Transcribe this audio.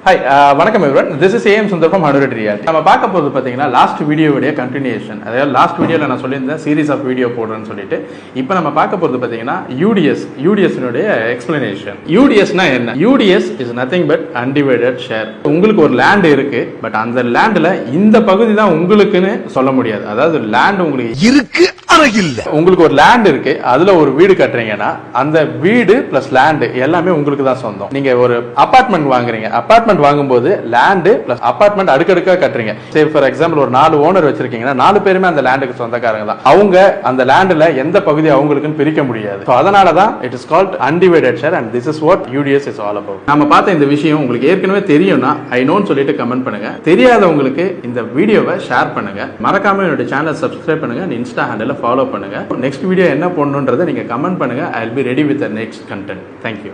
Hi, வணக்கம் everyone. This is AM Sundar from Hundred Reality. நம்ம பார்க்க போறது பாத்தீங்கன்னா லாஸ்ட் வீடியோவுடைய கண்டினியூஷன். அதாவது லாஸ்ட் வீடியோல நான் சொல்லியிருந்தேன் சீரிஸ் ஆஃப் வீடியோ போடுறேன்னு சொல்லிட்டு. இப்போ நம்ம பார்க்க போறது பாத்தீங்கன்னா UDS னுடைய எக்ஸ்பிளனேஷன். UDS னா என்ன? UDS is nothing but undivided share. உங்களுக்கு ஒரு லேண்ட் இருக்கு, பட் அந்த லேண்ட்ல இந்த பகுதி தான் உங்களுக்குன்னு சொல்ல முடியாது. அதாவது லேண்ட் உங்களுக்கு இருக்கு, உங்களுக்கு ஒரு லேண்ட் இருக்கு, அதுல ஒரு வீடு கட்டுறீங்கன்னா அந்த வீடு பிளஸ் லேண்ட் எல்லாமே உங்களுக்கு தான் சொந்தம். நீங்க ஒரு அபார்ட்மெண்ட் வாங்குறீங்க, அபார்ட்மெண்ட் வாங்கும்போது லேண்ட் பிளஸ் அபார்ட்மெண்ட் அடுக்கடுக்கா கட்டுறீங்க. சே ஃபார் எக்ஸாம்பிள் ஒரு 4 ஓனர் வச்சிருக்கீங்கன்னா 4 பேருமே அந்த லேண்டுக்கு சொந்தக்காரங்க தான். அவங்க அந்த லேண்ட்ல எந்த பகுதி அவங்களுக்குன்னு பிரிக்க முடியாது. அதனால தான் it is called undivided share and this is what UDS is all about. நம்ம பார்த்த இந்த விஷயம் உங்களுக்கு ஏற்கனவே தெரியும்னா ஐ நோன்னு சொல்லிட்டு கமெண்ட் பண்ணுங்க. தெரியாதவங்களுக்கு இந்த வீடியோவை ஷேர் பண்ணுங்க. மறக்காம என்னோட சேனல் சப்ஸ்கிரைப் பண்ணுங்க, இன்ஸ்டா ஹேண்டில் ஃபாலோ பண்ணுங்க. நெக்ஸ்ட் வீடியோ என்ன பண்ணணும்ன்றதை நீங்க கமெண்ட் பண்ணுங்க. I will be ready with the next content. Thank you.